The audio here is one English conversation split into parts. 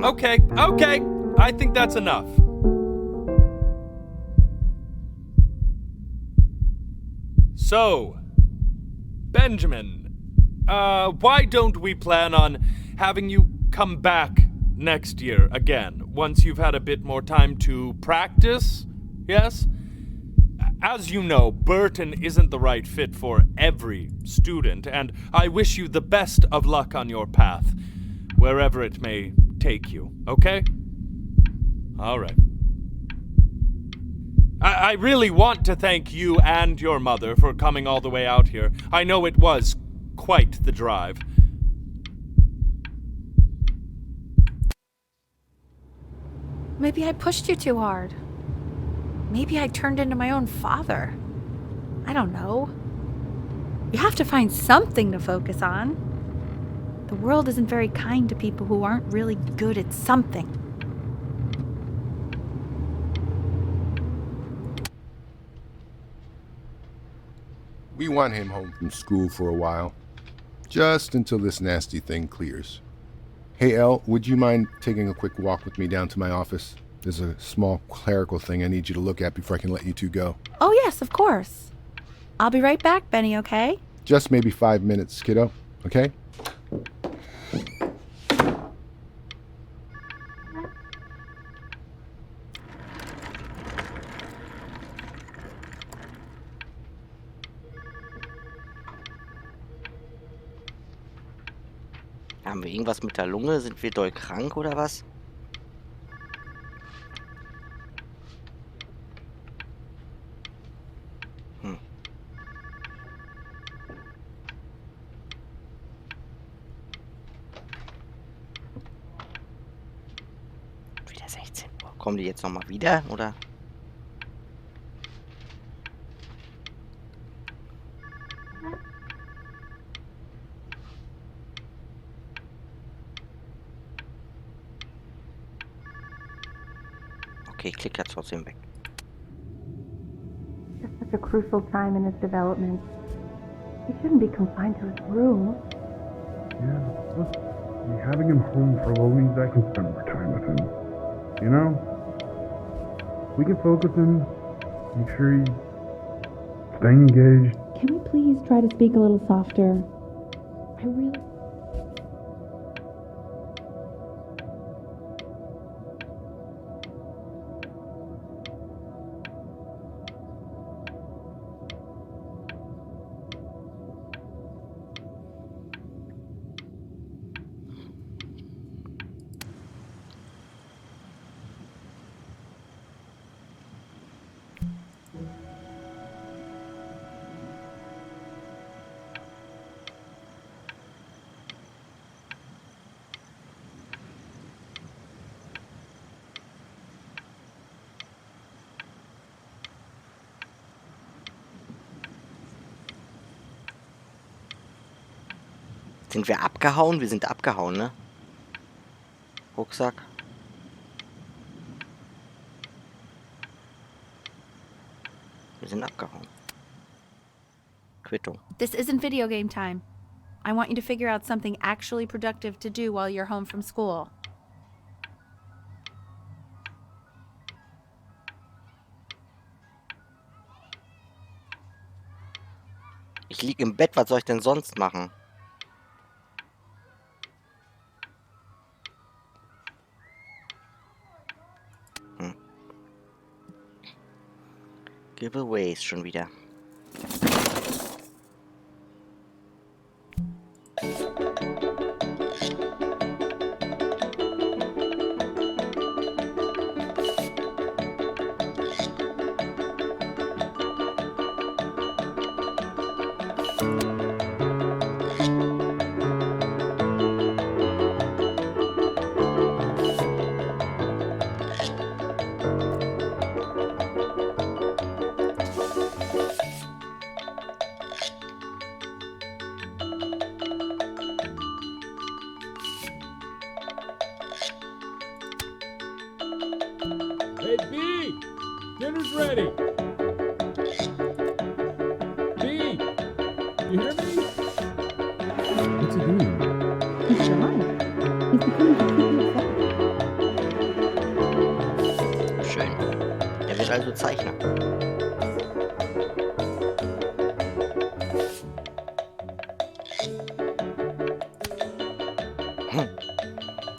Okay. I think that's enough. So, Benjamin, why don't we plan on having you come back next year again, once you've had a bit more time to practice? Yes? As you know, Burton isn't the right fit for every student, and I wish you the best of luck on your path, wherever it may take you, okay? All right. I really want to thank you and your mother for coming all the way out here. I know it was quite the drive. Maybe I pushed you too hard. Maybe I turned into my own father. I don't know. You have to find something to focus on. The world isn't very kind to people who aren't really good at something. We want him home from school for a while, just until this nasty thing clears. Hey, Elle, would you mind taking a quick walk with me down to my office? There's a small clerical thing I need you to look at before I can let you two go. Oh yes, of course. I'll be right back, Benny, okay? Just maybe 5 minutes, kiddo, okay? Haben wir irgendwas mit der Lunge? Sind wir doll krank oder was? Wieder 16 Uhr. Kommen die jetzt nochmal wieder, oder? Okay, ich klicke ja trotzdem weg. It's such a crucial time in his development. He shouldn't be confined to his room. Yeah, look, having him home for a while means I can spend more time with him. You know? We can focus him, make sure he's staying engaged. Can we please try to speak a little softer? I really... Sind wir abgehauen? Wir sind abgehauen, ne? Rucksack. Wir sind abgehauen. Quittung. This isn't video game time. I want you to figure out something actually productive to do while you're home from school. Ich lieg im Bett, was soll ich denn sonst machen? Giveaways schon wieder. Hey, B! Dinner's ready! B! You hear me? What's he doing? He's shy. He's becoming completely accepted. Er wird also Zeichner.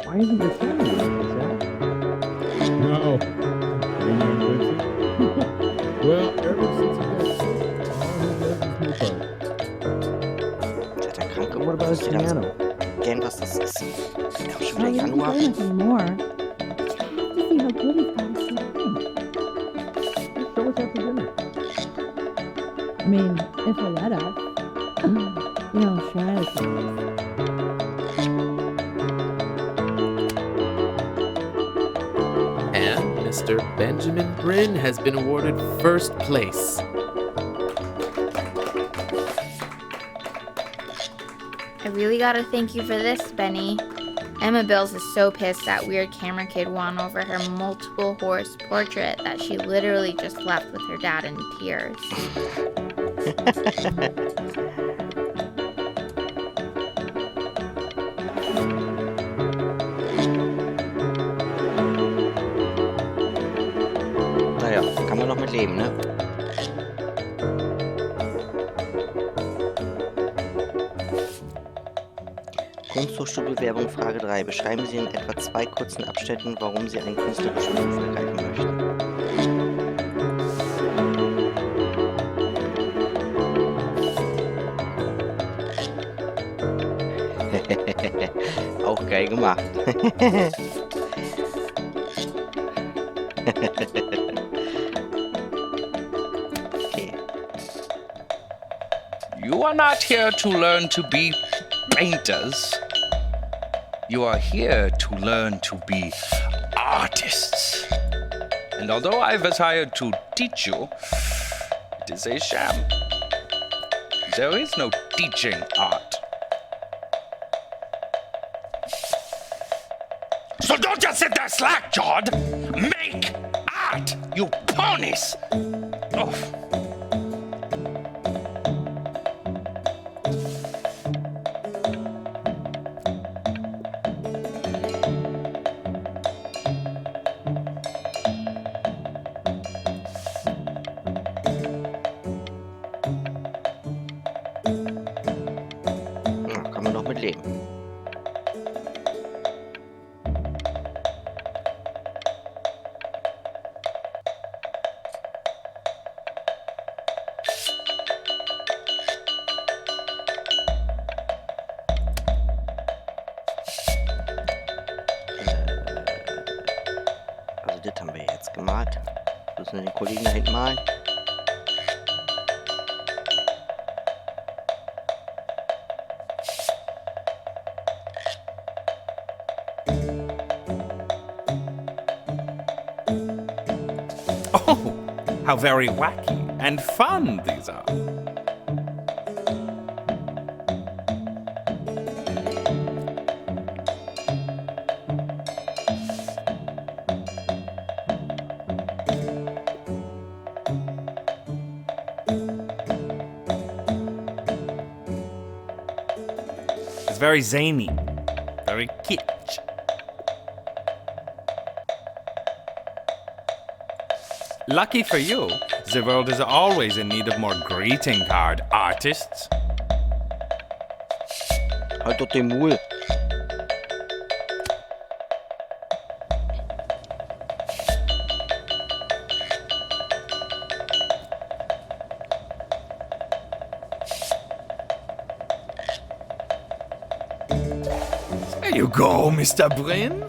Why isn't your family with us, Al? No. You know Blinzeln? Well, ever since he got sick, all he does is move on. Ist er krank What about his geworden? piano? Gern, was das ist. Ja, schon Well, wieder we don't Januar. play much anymore. You have to see how good he's got us to do. Just show us after dinner. I mean, if he'll let us. You know, shy as he is. And Mr. Benjamin Bryn has been awarded first place. I really gotta thank you for this, Benny. Emma Bills is so pissed that weird camera kid won over her multiple horse portrait that she literally just left with her dad in tears. Naja, kann man noch mit leben, ne? Kunsthochschulbewerbung Frage 3. Beschreiben Sie in etwa 2 kurzen Abschnitten, warum Sie einen künstlerischen Beruf ergreifen möchten. Auch geil gemacht. Okay. You are not here to learn to be painters. You are here to learn to be artists. And although I was hired to teach you, it is a sham. There is no teaching art. So don't just sit there slack-jawed. Make art, you ponies! Oh. Ja, kann man noch mit leben. Also das haben wir jetzt gemalt. Müssen wir den Kollegen da hinten malen. Oh, how very wacky and fun these are. It's very zany, very kitsch. Lucky for you, the world is always in need of more greeting card artists. Halt doch den Mul. There you go, Mr. Bryn.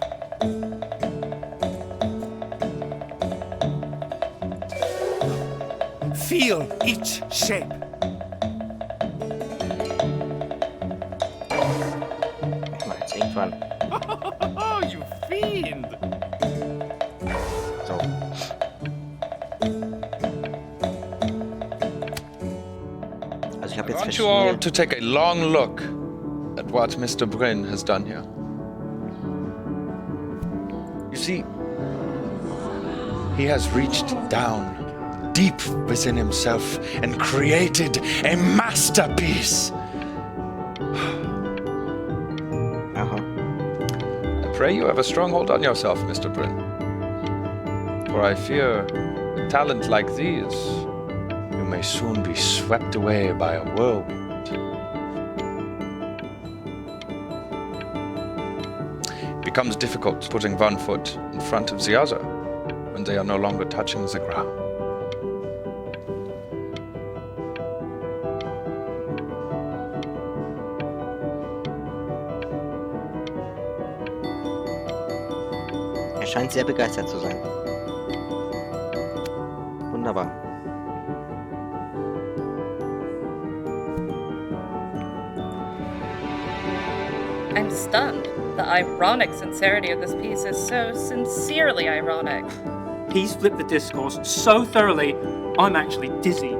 Feel each shape. Ich mach jetzt irgendwann. Oh, you fiend! So. Also ich habe I jetzt want you all verschiedene... to take a long look at what Mr. Bryn has done here. You see, he has reached down deep within himself and created a masterpiece. Aha. I pray you have a strong hold on yourself, Mr. Bryn. For I fear talent like these, you may soon be swept away by a whirlwind. It becomes difficult putting one foot in front of the other when they are no longer touching the ground. Er scheint sehr begeistert zu sein. Wunderbar. I'm stunned. The ironic sincerity of this piece is so sincerely ironic. He's flipped the discourse so thoroughly, I'm actually dizzy.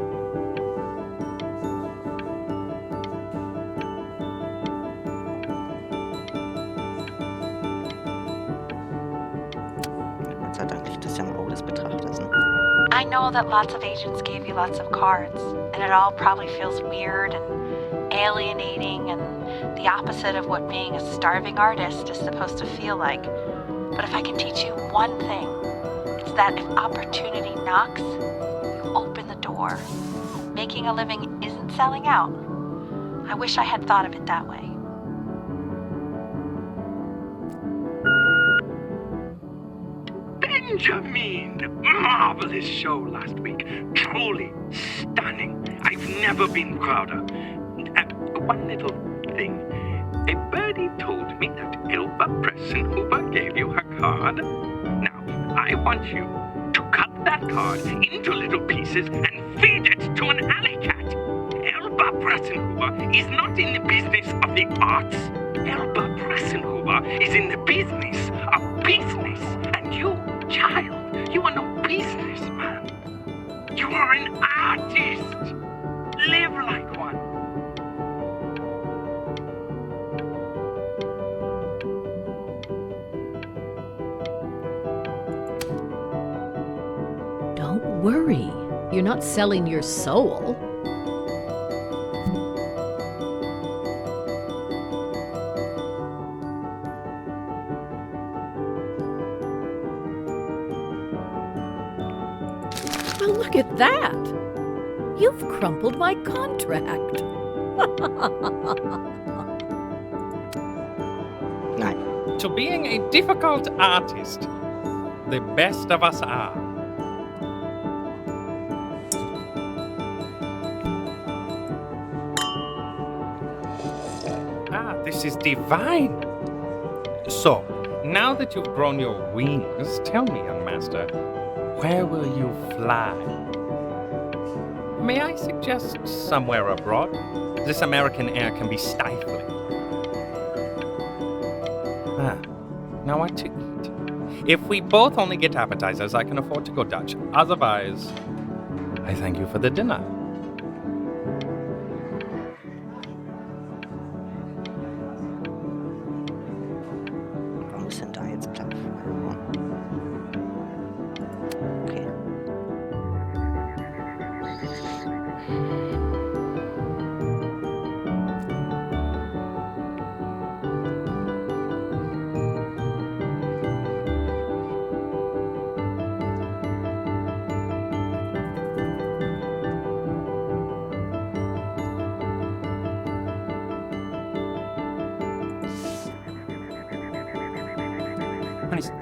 Gott sei Dank liegt das ja im Auge des Betrachters, ne? I know that lots of agents gave you lots of cards, and it all probably feels weird and alienating and the opposite of what being a starving artist is supposed to feel like. But if I can teach you one thing, it's that if opportunity knocks, you open the door. Making a living isn't selling out. I wish I had thought of it that way. Benjamin! Marvelous show last week. Truly stunning. I've never been prouder. One little thing. A birdie told me that Elba Pressenhuber gave you her card. Now, I want you to cut that card into little pieces and feed it to an alley cat. Elba Pressenhuber is not in the business of the arts. Elba Pressenhuber is in the business of business. And you, child, you are no businessman. You are an artist. Live like one. Don't worry. You're not selling your soul. Well, look at that. You've crumpled my contract. Nein. To being a difficult artist, the best of us are. This is divine. So, now that you've grown your wings, tell me, young master, where will you fly? May I suggest somewhere abroad? This American air can be stifling. Now what to eat? If we both only get appetizers, I can afford to go Dutch. Otherwise, I thank you for the dinner. Warum ist denn da jetzt Platz? Okay.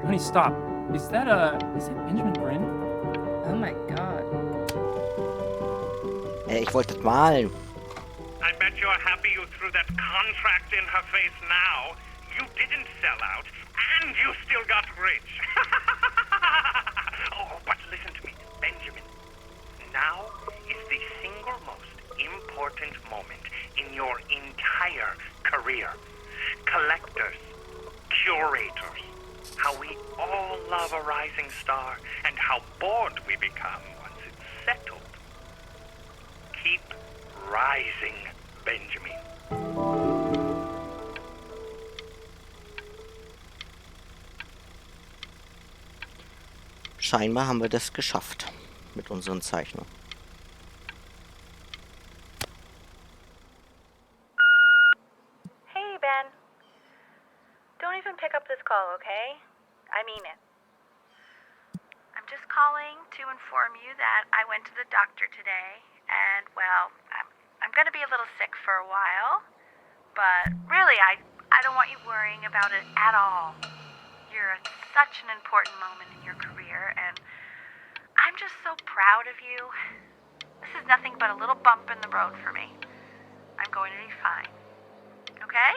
Honey, stop. Is that Benjamin Brin? Oh my god. Ich wollte das malen. I bet you're happy you threw that contract in her face now. You didn't sell out, and you still got rich. Oh, but listen to me, Benjamin. Now is the single most important moment in your entire career. Collectors, curators, how we all love a rising star, and how bored we become once it's settled. Keep rising, Benjamin. Scheinbar haben wir das geschafft mit unseren Zeichnungen. Hey, Ben. Don't even pick up this call, okay? I mean it. I'm I'm just calling to inform you that I went to the doctor today, and, well, I'm going to be a little sick for a while, but really, I don't want you worrying about it at all. You're at such an important moment in your career, and I'm just so proud of you. This is nothing but a little bump in the road for me. I'm going to be fine. Okay?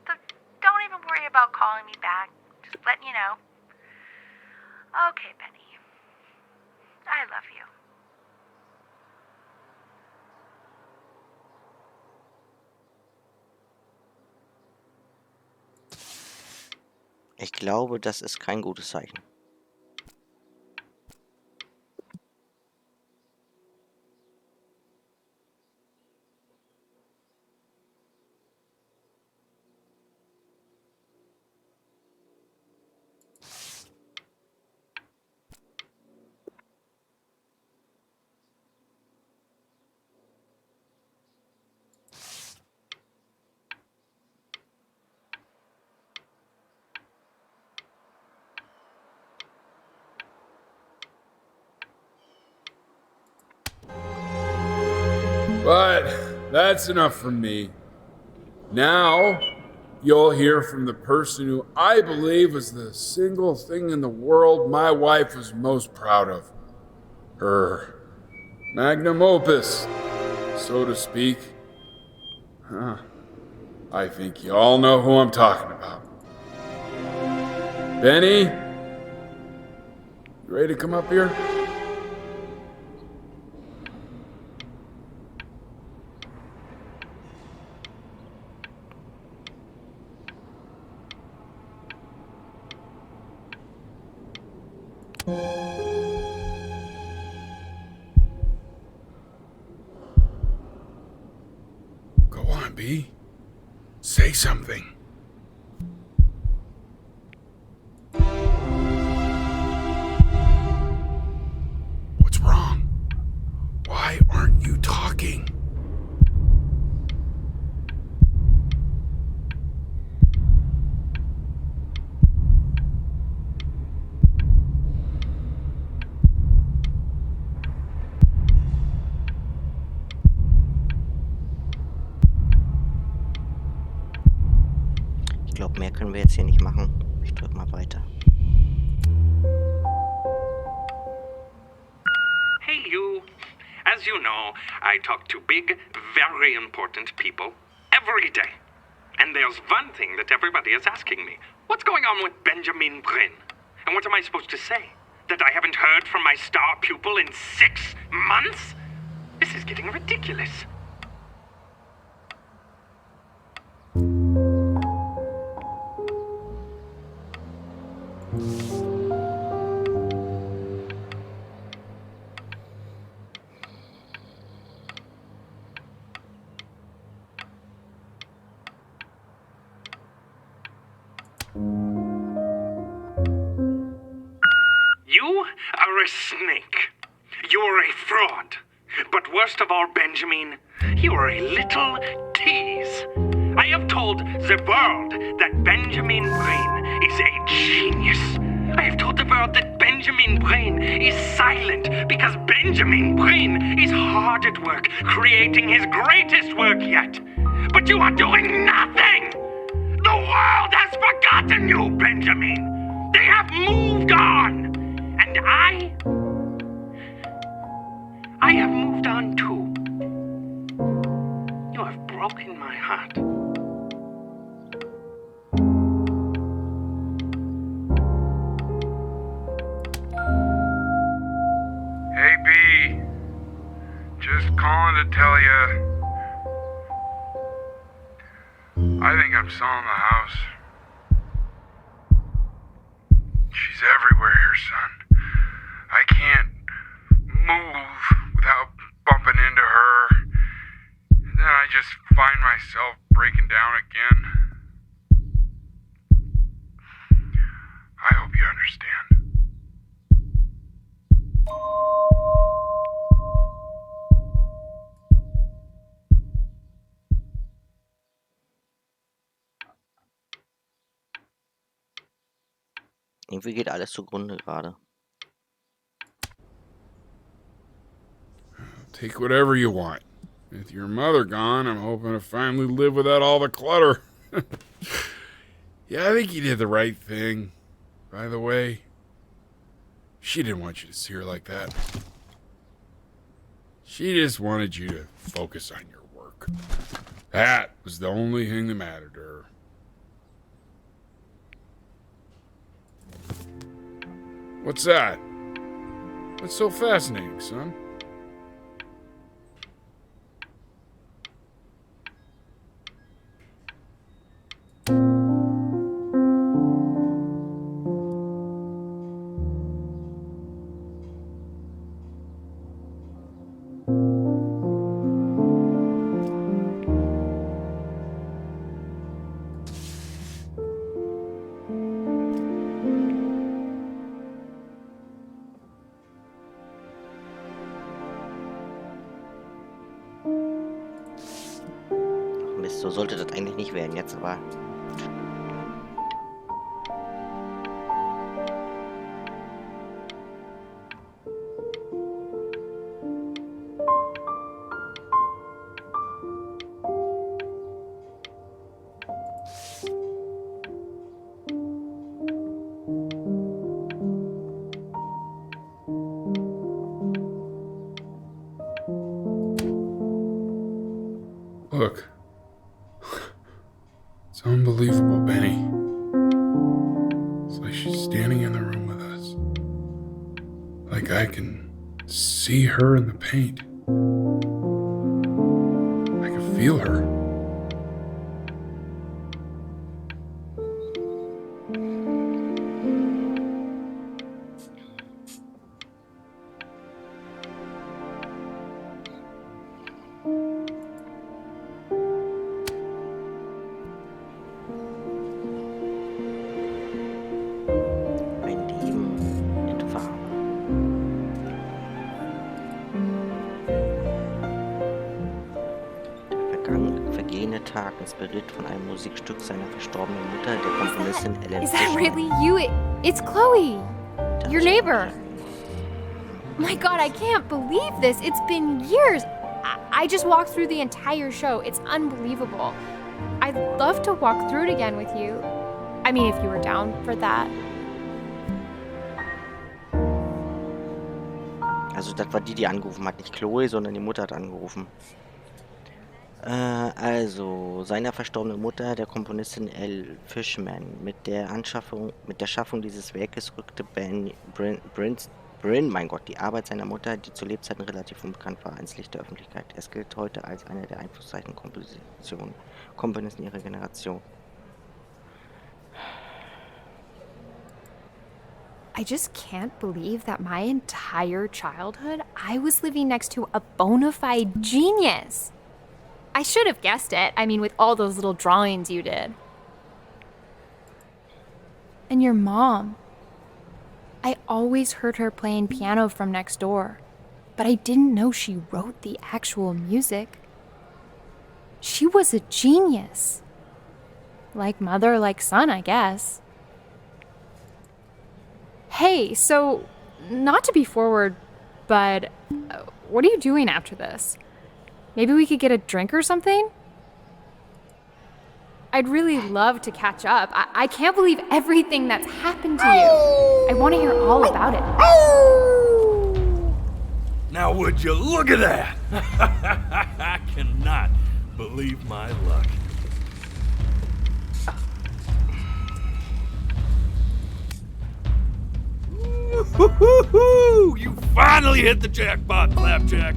So don't even worry about calling me back. Just letting you know. Okay, Benny. I love you. Ich glaube, das ist kein gutes Zeichen. But that's enough from me. Now, you'll hear from the person who I believe was the single thing in the world my wife was most proud of. Her magnum opus, so to speak. I think you all know who I'm talking about. Benny? You ready to come up here? Go on, B. Say something. What's wrong? Why aren't you talking? Ich glaube, mehr können wir jetzt hier nicht machen. Ich drück mal weiter. Hey, you. As you know, I talk to big, very important people every day. And there's one thing that everybody is asking me. What's going on with Benjamin Bryn? And what am I supposed to say? That I haven't heard from my star pupil in 6 months? This is getting ridiculous. You are a snake. You're a fraud. But worst of all, Benjamin, you are a little tease. I have told the world that Benjamin Bryn is a genius. I have told the world that Benjamin Bryn is silent because Benjamin Bryn is hard at work creating his greatest work yet. But you are doing nothing! The world has forgotten you, Benjamin! They have moved on! And I have moved on too. You have broken my heart. Hey, B. Just calling to tell you. I think I'm selling the house. She's everywhere here, son. I can't move without bumping into her. And then I just find myself breaking down again. I hope you understand. Irgendwie geht alles zugrunde gerade. take whatever you want. With your mother gone, I'm hoping to finally live without all the clutter. Yeah, I think you did the right thing. By the way, she didn't want you to see her like that. She just wanted you to focus on your work. That was the only thing that mattered to her. What's that? What's so fascinating, son? Mist, so sollte das eigentlich nicht werden jetzt, aber... Look. It's unbelievable, Benny. It's like she's standing in the room with us. Like I can see her in the paint. I can feel her. Inspiriert von einem Musikstück seiner verstorbenen Mutter, der Komponistin Is that really you? It's Chloe, your neighbor. My God, I can't believe this. It's been years. I just walked through the entire show. It's unbelievable. I'd love to walk through it again with you. I mean, if you were down for that. Also das war die angerufen hat, nicht Chloe, sondern die Mutter hat angerufen. Also, seiner verstorbenen Mutter, der Komponistin Fährmanns. Mit der Schaffung dieses Werkes rückte mein Gott, die Arbeit seiner Mutter, die zu Lebzeiten relativ unbekannt war, ins Licht der Öffentlichkeit. Es gilt heute als einer der einflussreichen Komponisten ihrer Generation. I just can't believe that my entire childhood, I was living next to a bona fide genius. I should have guessed it. I mean, with all those little drawings you did. And your mom. I always heard her playing piano from next door, but I didn't know she wrote the actual music. She was a genius. Like mother, like son, I guess. Hey, so, not to be forward, but what are you doing after this? Maybe we could get a drink or something? I'd really love to catch up. I can't believe everything that's happened to you. I want to hear all about it. Now would you look at that? I cannot believe my luck. Woo-hoo-hoo-hoo! You finally hit the jackpot, Flapjack.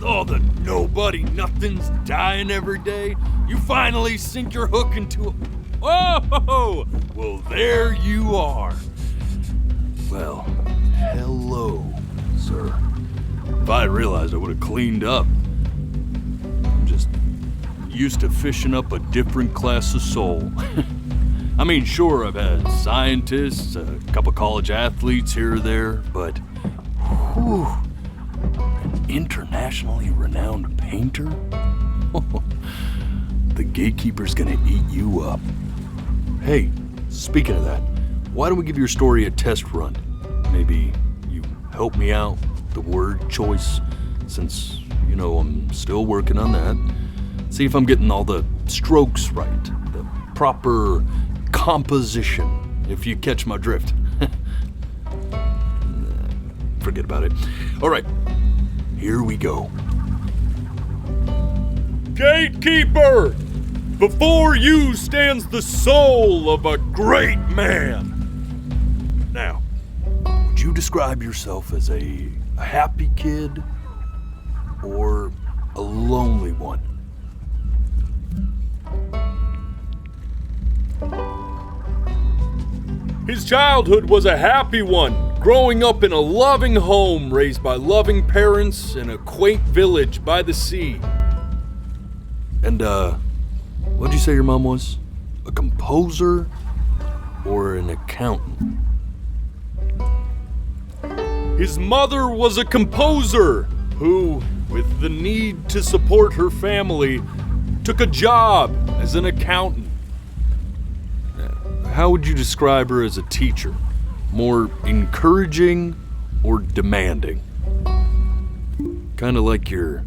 All the nobody nothings dying every day. You finally sink your hook into a... Whoa! Well, there you are. Well, hello, sir. If I had realized, I would have cleaned up. I'm just used to fishing up a different class of soul. I mean, sure, I've had scientists, a couple college athletes here or there, but... Whew, an internationally renowned painter? The gatekeeper's gonna eat you up. Hey, speaking of that, why don't we give your story a test run? Maybe you help me out with the word choice, since, I'm still working on that. See if I'm getting all the strokes right, the proper composition, if you catch my drift. Forget about it. All right, here we go. Gatekeeper! Before you stands the soul of a great man. Now, would you describe yourself as a happy kid or a lonely one? His childhood was a happy one, growing up in a loving home raised by loving parents in a quaint village by the sea. And, what'd you say your mom was? A composer or an accountant? His mother was a composer who, with the need to support her family, took a job as an accountant. How would you describe her as a teacher? More encouraging or demanding? Kind of like your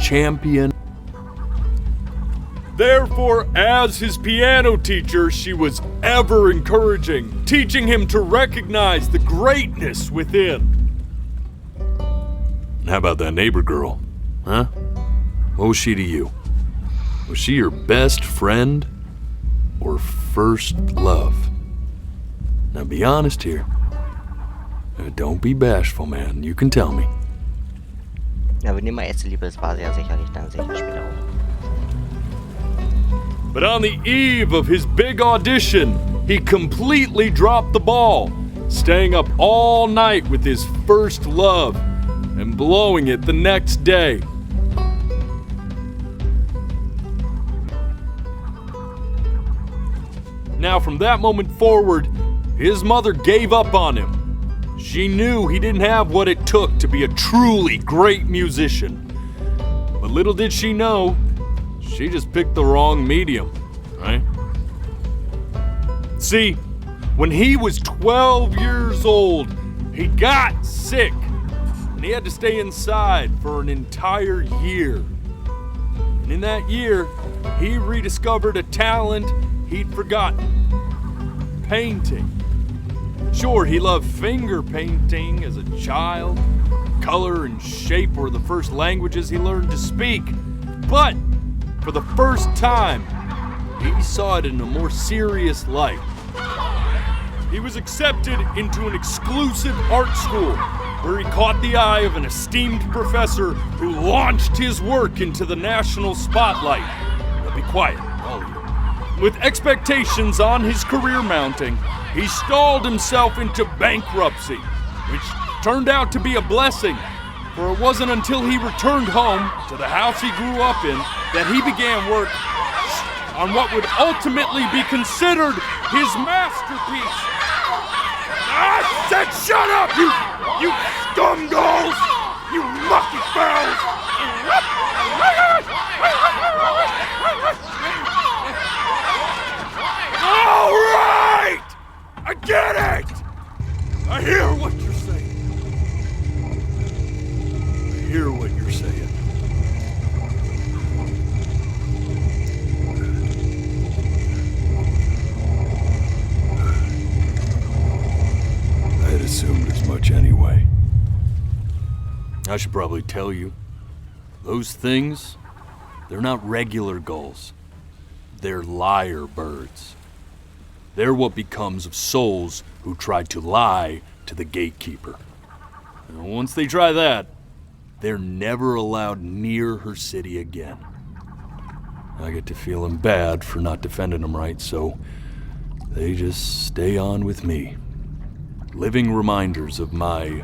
champion. Therefore, as his piano teacher, she was ever encouraging, teaching him to recognize the greatness within. How about that neighbor girl, huh? What was she to you? Was she your best friend or first love? Now be honest here. Don't be bashful, man. You can tell me. Ja, wenn immer erste Liebe ist, war sie ja sicherlich dann sicher später auch. But on the eve of his big audition, he completely dropped the ball, staying up all night with his first love and blowing it the next day. Now, from that moment forward, his mother gave up on him. She knew he didn't have what it took to be a truly great musician. But little did she know, she just picked the wrong medium, right? See, when he was 12 years old, he got sick, and he had to stay inside for an entire year. And in that year, he rediscovered a talent he'd forgotten: painting. Sure, he loved finger painting as a child. Color and shape were the first languages he learned to speak. But for the first time, he saw it in a more serious light. He was accepted into an exclusive art school where he caught the eye of an esteemed professor who launched his work into the national spotlight. Now be quiet, all of you. With expectations on his career mounting, he stalled himself into bankruptcy, which turned out to be a blessing, for it wasn't until he returned home to the house he grew up in that he began work on what would ultimately be considered his masterpiece. I said shut up, you scum dolls! You mucky fowls! All right! I get it! I hear what you're saying. I hear what you're saying. I had assumed as much anyway. I should probably tell you, those things, they're not regular gulls. They're lyre birds. They're what becomes of souls who tried to lie to the gatekeeper. And once they try that, they're never allowed near her city again. I get to feeling bad for not defending them right, so they just stay on with me. Living reminders of my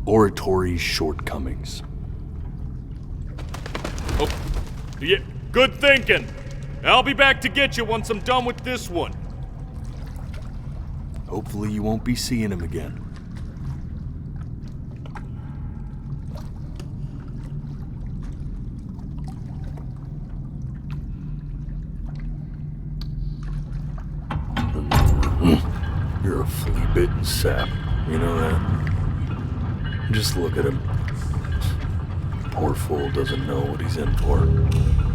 oratory shortcomings. Oh, yeah, good thinking. I'll be back to get you once I'm done with this one. Hopefully you won't be seeing him again. You're a flea-bitten sap, you know that? Just look at him. Poor fool doesn't know what he's in for.